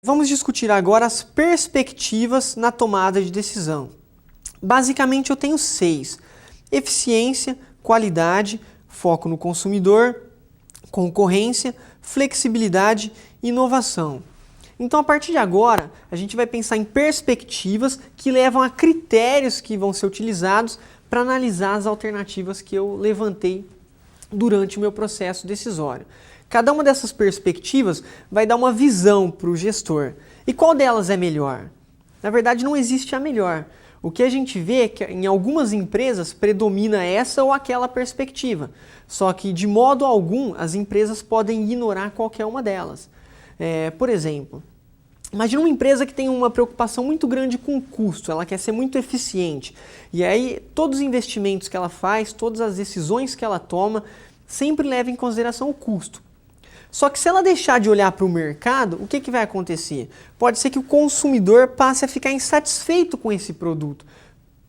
Vamos discutir agora as perspectivas na tomada de decisão. Basicamente eu tenho 6. Eficiência, qualidade, foco no consumidor, concorrência, flexibilidade e inovação. Então a partir de agora a gente vai pensar em perspectivas que levam a critérios que vão ser utilizados para analisar as alternativas que eu levantei durante o meu processo decisório. Cada uma dessas perspectivas vai dar uma visão para o gestor. E qual delas é melhor? Na verdade, não existe a melhor. O que a gente vê é que em algumas empresas predomina essa ou aquela perspectiva. Só que, de modo algum, as empresas podem ignorar qualquer uma delas. Por exemplo, imagina uma empresa que tem uma preocupação muito grande com o custo, ela quer ser muito eficiente. E aí, todos os investimentos que ela faz, todas as decisões que ela toma, sempre levam em consideração o custo. Só que se ela deixar de olhar para o mercado, o que vai acontecer? Pode ser que o consumidor passe a ficar insatisfeito com esse produto.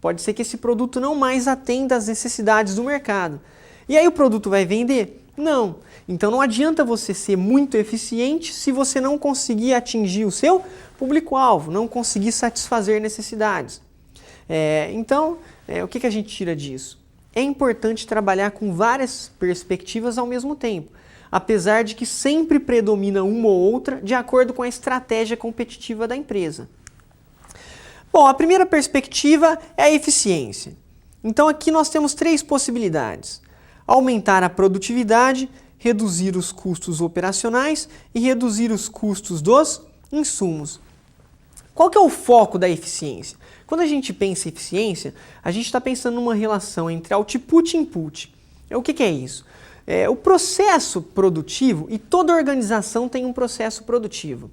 Pode ser que esse produto não mais atenda às necessidades do mercado. E aí o produto vai vender? Não. Então não adianta você ser muito eficiente se você não conseguir atingir o seu público-alvo, não conseguir satisfazer necessidades. O que a gente tira disso? É importante trabalhar com várias perspectivas ao mesmo tempo, apesar de que sempre predomina uma ou outra de acordo com a estratégia competitiva da empresa. Bom, a primeira perspectiva é a eficiência. Então aqui nós temos 3 possibilidades: aumentar a produtividade, reduzir os custos operacionais e reduzir os custos dos insumos. Qual que é o foco da eficiência? Quando a gente pensa em eficiência, a gente está pensando numa relação entre output e input. O que é isso? O processo produtivo, e toda organização tem um processo produtivo.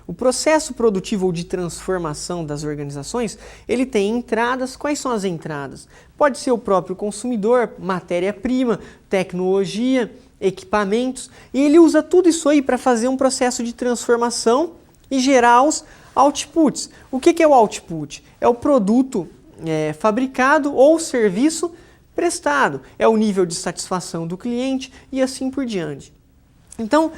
O processo produtivo ou de transformação das organizações, ele tem entradas. Quais são as entradas? Pode ser o próprio consumidor, matéria-prima, tecnologia, equipamentos, e ele usa tudo isso aí para fazer um processo de transformação e gerar os outputs. O que é o output? É o produto fabricado ou serviço prestado, é o nível de satisfação do cliente e assim por diante. Então,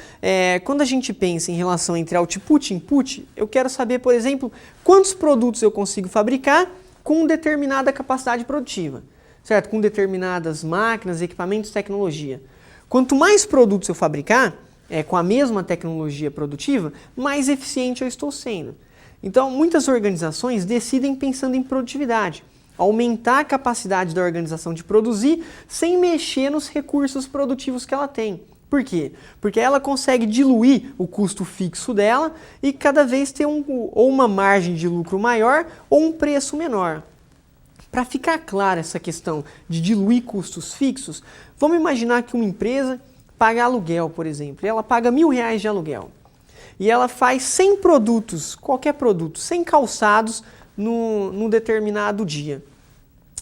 quando a gente pensa em relação entre output e input, eu quero saber, por exemplo, quantos produtos eu consigo fabricar com determinada capacidade produtiva, certo? Com determinadas máquinas, equipamentos, tecnologia. Quanto mais produtos eu fabricar, com a mesma tecnologia produtiva, mais eficiente eu estou sendo. Então, muitas organizações decidem pensando em produtividade, aumentar a capacidade da organização de produzir sem mexer nos recursos produtivos que ela tem. Por quê? Porque ela consegue diluir o custo fixo dela e cada vez ter ou uma margem de lucro maior ou um preço menor. Para ficar clara essa questão de diluir custos fixos, vamos imaginar que uma empresa paga aluguel, por exemplo, e ela paga R$1.000 de aluguel. E ela faz 100 produtos, qualquer produto, 100 calçados num determinado dia,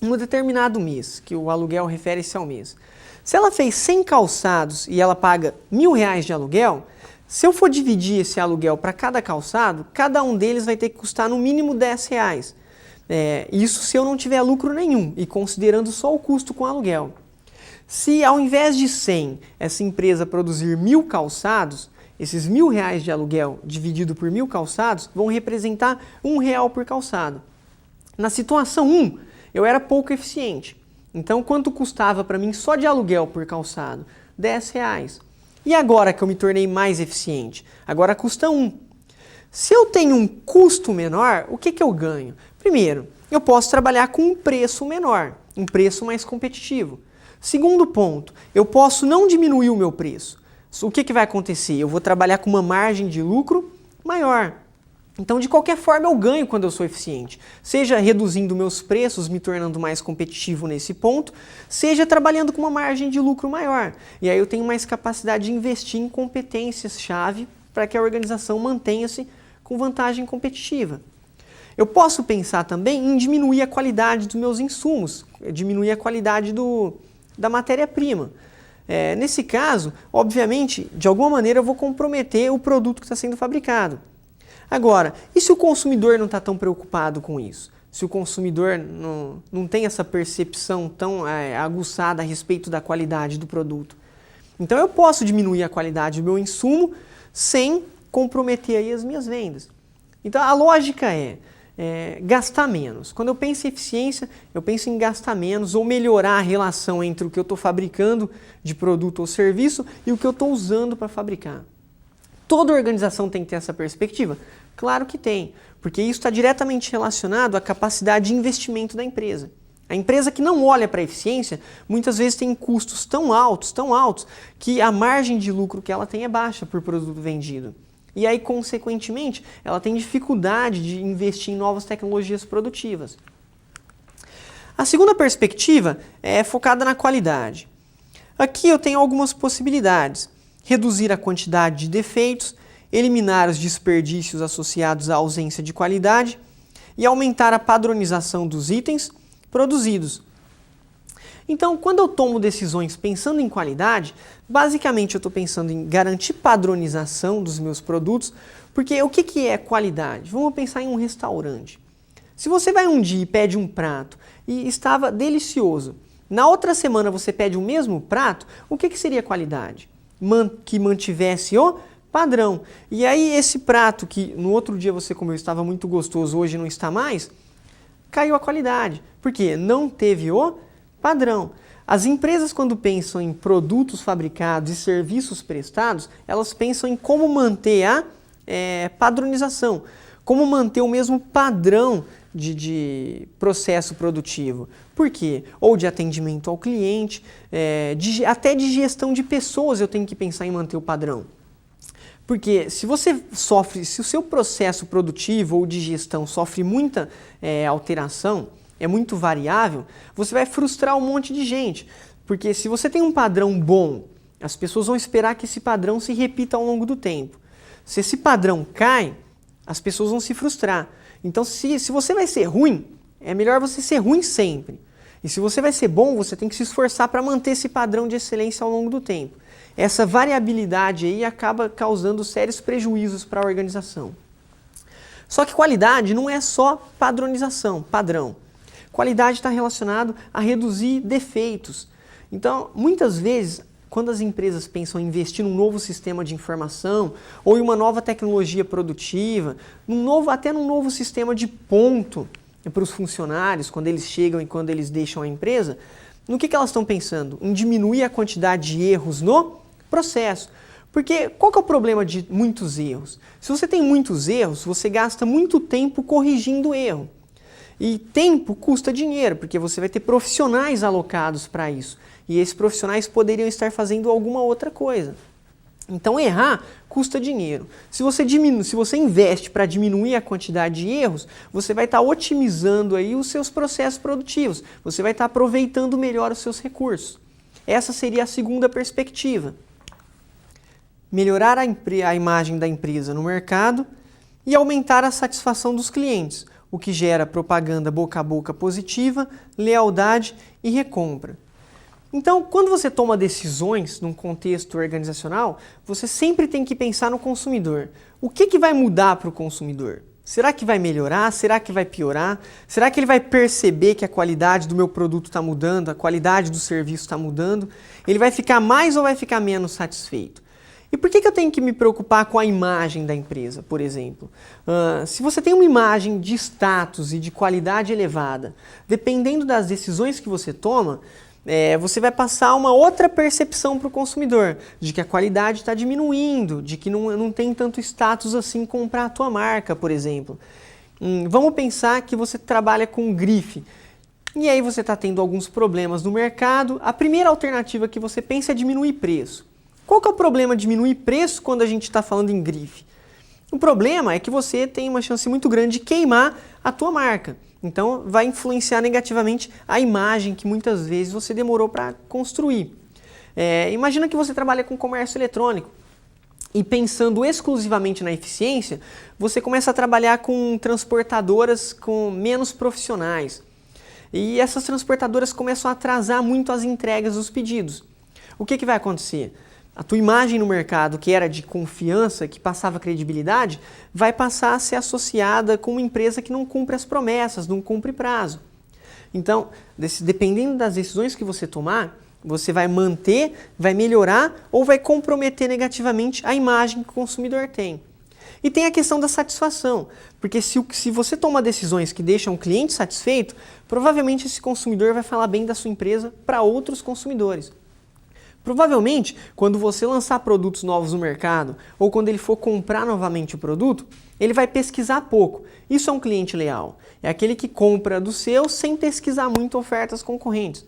num determinado mês, que o aluguel refere-se ao mês. Se ela fez 100 calçados e ela paga R$1.000 de aluguel, se eu for dividir esse aluguel para cada calçado, cada um deles vai ter que custar no mínimo R$10. Isso se eu não tiver lucro nenhum e considerando só o custo com aluguel. Se ao invés de 100, essa empresa produzir 1.000 calçados, esses R$1.000 de aluguel dividido por 1.000 calçados vão representar R$1 por calçado. Na situação 1, eu era pouco eficiente. Então, quanto custava para mim só de aluguel por calçado? R$10. E agora que eu me tornei mais eficiente? Agora custa 1. Se eu tenho um custo menor, o que eu ganho? Primeiro, eu posso trabalhar com um preço menor, um preço mais competitivo. Segundo ponto, eu posso não diminuir o meu preço. O que vai acontecer? Eu vou trabalhar com uma margem de lucro maior. Então, de qualquer forma, eu ganho quando eu sou eficiente. Seja reduzindo meus preços, me tornando mais competitivo nesse ponto, seja trabalhando com uma margem de lucro maior. E aí eu tenho mais capacidade de investir em competências-chave para que a organização mantenha-se com vantagem competitiva. Eu posso pensar também em diminuir a qualidade dos meus insumos, diminuir a qualidade da matéria-prima. Nesse caso, obviamente, de alguma maneira eu vou comprometer o produto que está sendo fabricado. Agora, e se o consumidor não está tão preocupado com isso? Se o consumidor não tem essa percepção tão aguçada a respeito da qualidade do produto? Então eu posso diminuir a qualidade do meu insumo sem comprometer aí as minhas vendas. Então a lógica é gastar menos. Quando eu penso em eficiência, eu penso em gastar menos ou melhorar a relação entre o que eu estou fabricando de produto ou serviço e o que eu estou usando para fabricar. Toda organização tem que ter essa perspectiva? Claro que tem, porque isso está diretamente relacionado à capacidade de investimento da empresa. A empresa que não olha para a eficiência, muitas vezes tem custos tão altos, que a margem de lucro que ela tem é baixa por produto vendido. E aí, consequentemente, ela tem dificuldade de investir em novas tecnologias produtivas. A segunda perspectiva é focada na qualidade. Aqui eu tenho algumas possibilidades. Reduzir a quantidade de defeitos, eliminar os desperdícios associados à ausência de qualidade e aumentar a padronização dos itens produzidos. Então, quando eu tomo decisões pensando em qualidade, basicamente eu estou pensando em garantir padronização dos meus produtos, porque o que é qualidade? Vamos pensar em um restaurante. Se você vai um dia e pede um prato e estava delicioso, na outra semana você pede o mesmo prato, o que seria qualidade? Que mantivesse o padrão. E aí esse prato que no outro dia você comeu estava muito gostoso, hoje não está mais, caiu a qualidade. Por quê? Não teve o padrão. As empresas, quando pensam em produtos fabricados e serviços prestados, elas pensam em como manter a padronização, como manter o mesmo padrão de processo produtivo. Por quê? Ou de atendimento ao cliente, até de gestão de pessoas eu tenho que pensar em manter o padrão. Porque se o seu processo produtivo ou de gestão sofre muita alteração, é muito variável, você vai frustrar um monte de gente. Porque se você tem um padrão bom, as pessoas vão esperar que esse padrão se repita ao longo do tempo. Se esse padrão cai, as pessoas vão se frustrar. Então, se você vai ser ruim, é melhor você ser ruim sempre. E se você vai ser bom, você tem que se esforçar para manter esse padrão de excelência ao longo do tempo. Essa variabilidade aí acaba causando sérios prejuízos para a organização. Só que qualidade não é só padronização, padrão. Qualidade está relacionado a reduzir defeitos. Então, muitas vezes, quando as empresas pensam em investir num novo sistema de informação ou em uma nova tecnologia produtiva, até num novo sistema de ponto para os funcionários, quando eles chegam e quando eles deixam a empresa, no que elas estão pensando? Em diminuir a quantidade de erros no processo. Porque qual que é o problema de muitos erros? Se você tem muitos erros, você gasta muito tempo corrigindo o erro. E tempo custa dinheiro, porque você vai ter profissionais alocados para isso. E esses profissionais poderiam estar fazendo alguma outra coisa. Então errar custa dinheiro. Se você investe para diminuir a quantidade de erros, você vai estar otimizando aí os seus processos produtivos. Você vai estar aproveitando melhor os seus recursos. Essa seria a segunda perspectiva. Melhorar a imagem da empresa no mercado e aumentar a satisfação dos clientes, o que gera propaganda boca a boca positiva, lealdade e recompra. Então, quando você toma decisões num contexto organizacional, você sempre tem que pensar no consumidor. O que vai mudar para o consumidor? Será que vai melhorar? Será que vai piorar? Será que ele vai perceber que a qualidade do meu produto está mudando, a qualidade do serviço está mudando? Ele vai ficar mais ou vai ficar menos satisfeito? E por que eu tenho que me preocupar com a imagem da empresa, por exemplo? Se você tem uma imagem de status e de qualidade elevada, dependendo das decisões que você toma, você vai passar uma outra percepção para o consumidor, de que a qualidade está diminuindo, de que não tem tanto status assim comprar a tua marca, por exemplo. Vamos pensar que você trabalha com grife, e aí você está tendo alguns problemas no mercado. A primeira alternativa que você pensa é diminuir preço. Qual que é o problema de diminuir preço quando a gente está falando em grife? O problema é que você tem uma chance muito grande de queimar a tua marca. Então, vai influenciar negativamente a imagem que muitas vezes você demorou para construir. Imagina que você trabalha com comércio eletrônico e pensando exclusivamente na eficiência, você começa a trabalhar com transportadoras com menos profissionais. E essas transportadoras começam a atrasar muito as entregas dos pedidos. O que vai acontecer? A tua imagem no mercado, que era de confiança, que passava credibilidade, vai passar a ser associada com uma empresa que não cumpre as promessas, não cumpre prazo. Então, dependendo das decisões que você tomar, você vai manter, vai melhorar ou vai comprometer negativamente a imagem que o consumidor tem. E tem a questão da satisfação, porque se você toma decisões que deixam o cliente satisfeito, provavelmente esse consumidor vai falar bem da sua empresa para outros consumidores. Provavelmente, quando você lançar produtos novos no mercado, ou quando ele for comprar novamente o produto, ele vai pesquisar pouco. Isso é um cliente leal. É aquele que compra do seu sem pesquisar muito ofertas concorrentes.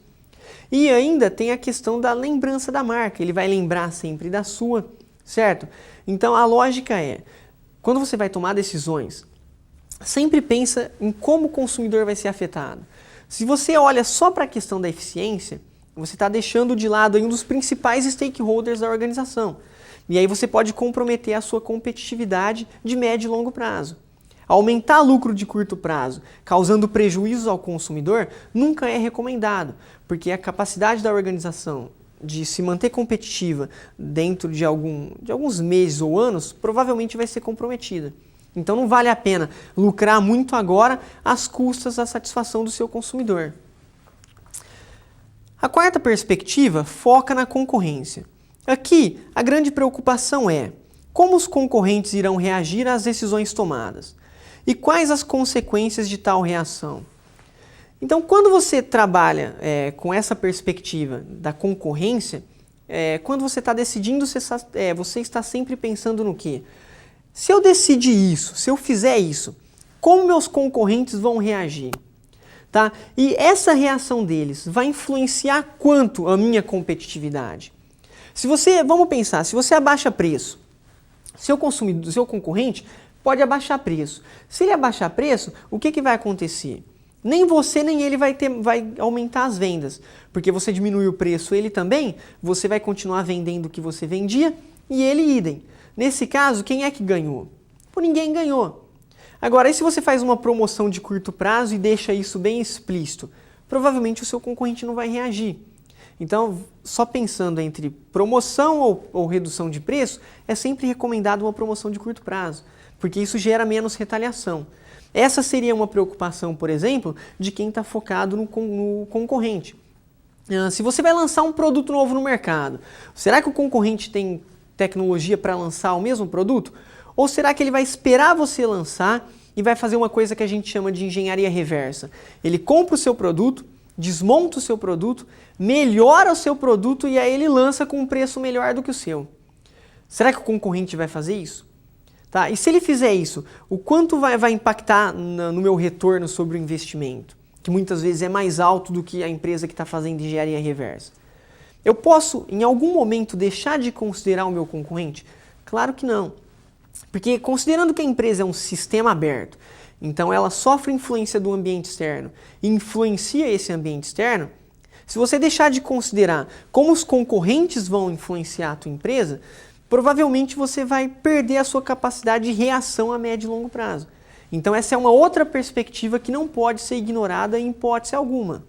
E ainda tem a questão da lembrança da marca. Ele vai lembrar sempre da sua, certo? Então a lógica é, quando você vai tomar decisões, sempre pensa em como o consumidor vai ser afetado. Se você olha só para a questão da eficiência, você está deixando de lado aí um dos principais stakeholders da organização. E aí você pode comprometer a sua competitividade de médio e longo prazo. Aumentar lucro de curto prazo, causando prejuízos ao consumidor, nunca é recomendado, porque a capacidade da organização de se manter competitiva dentro de alguns meses ou anos, provavelmente vai ser comprometida. Então não vale a pena lucrar muito agora às custas da satisfação do seu consumidor. A quarta perspectiva foca na concorrência. Aqui, a grande preocupação é como os concorrentes irão reagir às decisões tomadas e quais as consequências de tal reação. Então, quando você trabalha com essa perspectiva da concorrência, quando você está decidindo, você está sempre pensando no quê? Se eu decidir isso, se eu fizer isso, como meus concorrentes vão reagir? Tá? E essa reação deles vai influenciar quanto a minha competitividade? Vamos pensar, se você abaixa preço, seu concorrente pode abaixar preço. Se ele abaixar preço, o que vai acontecer? Nem você nem ele vai aumentar as vendas, porque você diminui o preço, ele também, você vai continuar vendendo o que você vendia e ele idem. Nesse caso, quem é que ganhou? Ninguém ganhou. Agora, e se você faz uma promoção de curto prazo e deixa isso bem explícito? Provavelmente o seu concorrente não vai reagir. Então, só pensando entre promoção ou redução de preço, é sempre recomendado uma promoção de curto prazo, porque isso gera menos retaliação. Essa seria uma preocupação, por exemplo, de quem está focado no concorrente. Se você vai lançar um produto novo no mercado, será que o concorrente tem tecnologia para lançar o mesmo produto? Ou será que ele vai esperar você lançar e vai fazer uma coisa que a gente chama de engenharia reversa? Ele compra o seu produto, desmonta o seu produto, melhora o seu produto e aí ele lança com um preço melhor do que o seu. Será que o concorrente vai fazer isso? Tá? E se ele fizer isso, o quanto vai impactar no meu retorno sobre o investimento? Que muitas vezes é mais alto do que a empresa que está fazendo engenharia reversa. Eu posso, em algum momento, deixar de considerar o meu concorrente? Claro que não. Porque considerando que a empresa é um sistema aberto, então ela sofre influência do ambiente externo e influencia esse ambiente externo, se você deixar de considerar como os concorrentes vão influenciar a tua empresa, provavelmente você vai perder a sua capacidade de reação a médio e longo prazo. Então essa é uma outra perspectiva que não pode ser ignorada em hipótese alguma.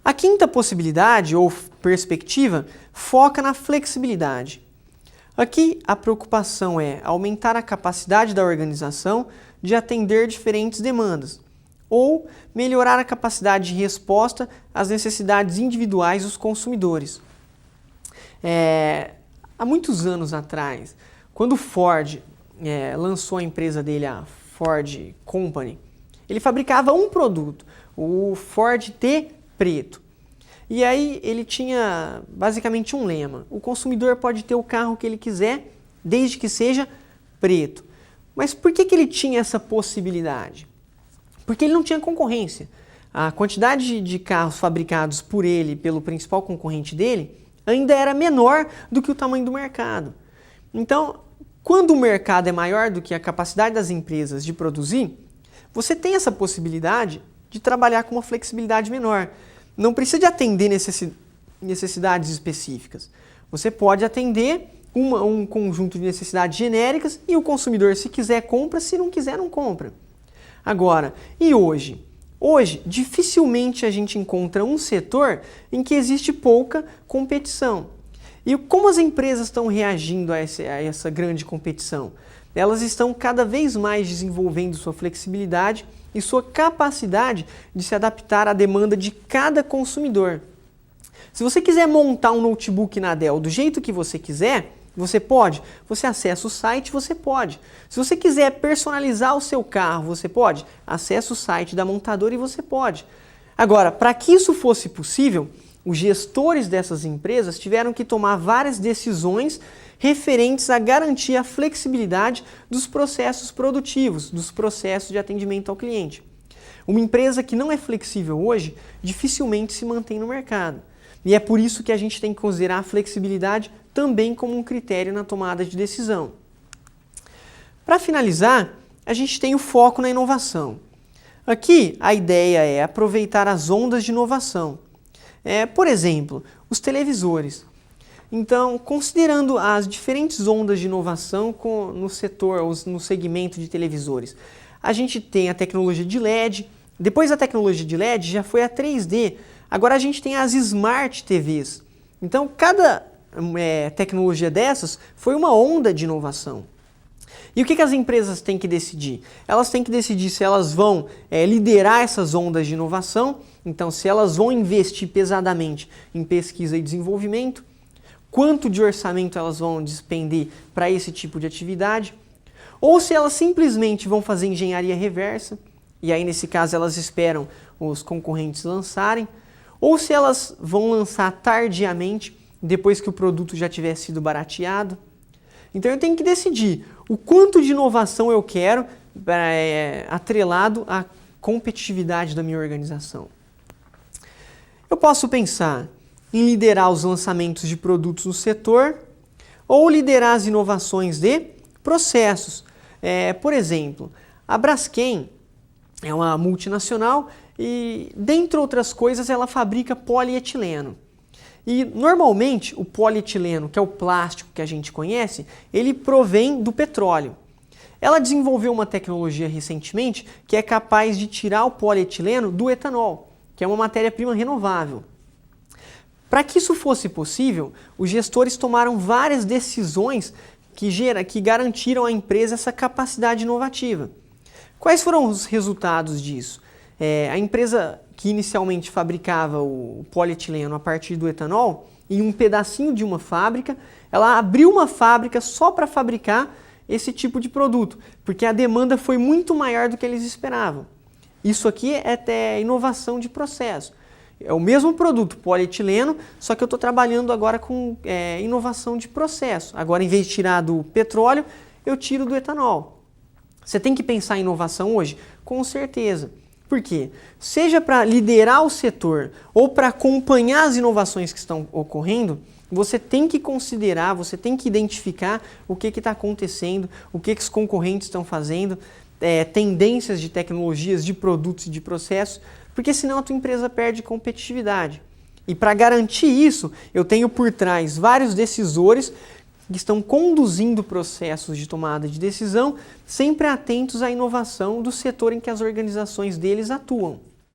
A quinta possibilidade ou perspectiva foca na flexibilidade. Aqui a preocupação é aumentar a capacidade da organização de atender diferentes demandas ou melhorar a capacidade de resposta às necessidades individuais dos consumidores. Há muitos anos atrás, quando o Ford lançou a empresa dele, a Ford Company, ele fabricava um produto, o Ford T preto. E aí ele tinha basicamente um lema: o consumidor pode ter o carro que ele quiser, desde que seja preto. Mas por que ele tinha essa possibilidade? Porque ele não tinha concorrência. A quantidade de carros fabricados por ele, pelo principal concorrente dele, ainda era menor do que o tamanho do mercado. Então, quando o mercado é maior do que a capacidade das empresas de produzir, você tem essa possibilidade de trabalhar com uma flexibilidade menor. Não precisa de atender necessidades específicas. Você pode atender um conjunto de necessidades genéricas e o consumidor, se quiser, compra, se não quiser, não compra. Agora, e hoje? Hoje, dificilmente a gente encontra um setor em que existe pouca competição. E como as empresas estão reagindo a essa grande competição? Elas estão cada vez mais desenvolvendo sua flexibilidade e sua capacidade de se adaptar à demanda de cada consumidor. Se você quiser montar um notebook na Dell do jeito que você quiser, Você pode? Você acessa o site, você pode. Se você quiser personalizar o seu carro, você pode? Acessa o site da montadora e você pode. Agora, para que isso fosse possível, os gestores dessas empresas tiveram que tomar várias decisões referentes a garantir a flexibilidade dos processos produtivos, dos processos de atendimento ao cliente. Uma empresa que não é flexível hoje, dificilmente se mantém no mercado. E é por isso que a gente tem que considerar a flexibilidade também como um critério na tomada de decisão. Para finalizar, a gente tem o foco na inovação. Aqui, a ideia é aproveitar as ondas de inovação. Por exemplo, os televisores. Então, considerando as diferentes ondas de inovação no setor, no segmento de televisores, a gente tem a tecnologia de LED, depois da tecnologia de LED já foi a 3D, agora a gente tem as Smart TVs. Então, cada tecnologia dessas foi uma onda de inovação. E o que as empresas têm que decidir? Elas têm que decidir se elas vão liderar essas ondas de inovação, então se elas vão investir pesadamente em pesquisa e desenvolvimento, quanto de orçamento elas vão despender para esse tipo de atividade, ou se elas simplesmente vão fazer engenharia reversa, e aí nesse caso elas esperam os concorrentes lançarem, ou se elas vão lançar tardiamente, depois que o produto já tiver sido barateado. Então eu tenho que decidir o quanto de inovação eu quero atrelado à competitividade da minha organização. Eu posso pensar em liderar os lançamentos de produtos no setor ou liderar as inovações de processos. Por exemplo, a Braskem é uma multinacional e, dentre outras coisas, ela fabrica polietileno. E, normalmente, o polietileno, que é o plástico que a gente conhece, ele provém do petróleo. Ela desenvolveu uma tecnologia recentemente que é capaz de tirar o polietileno do etanol, que é uma matéria-prima renovável. Para que isso fosse possível, os gestores tomaram várias decisões que garantiram à empresa essa capacidade inovativa. Quais foram os resultados disso? A empresa que inicialmente fabricava o polietileno a partir do etanol, em um pedacinho de uma fábrica, ela abriu uma fábrica só para fabricar esse tipo de produto, porque a demanda foi muito maior do que eles esperavam. Isso aqui é até inovação de processo. É o mesmo produto, polietileno, só que eu estou trabalhando agora com inovação de processo. Agora, em vez de tirar do petróleo, eu tiro do etanol. Você tem que pensar em inovação hoje? Com certeza. Por quê? Seja para liderar o setor ou para acompanhar as inovações que estão ocorrendo, você tem que considerar, você tem que identificar o que está acontecendo, o que os concorrentes estão fazendo, tendências de tecnologias, de produtos e de processos, porque senão a tua empresa perde competitividade. E para garantir isso, eu tenho por trás vários decisores que estão conduzindo processos de tomada de decisão, sempre atentos à inovação do setor em que as organizações deles atuam.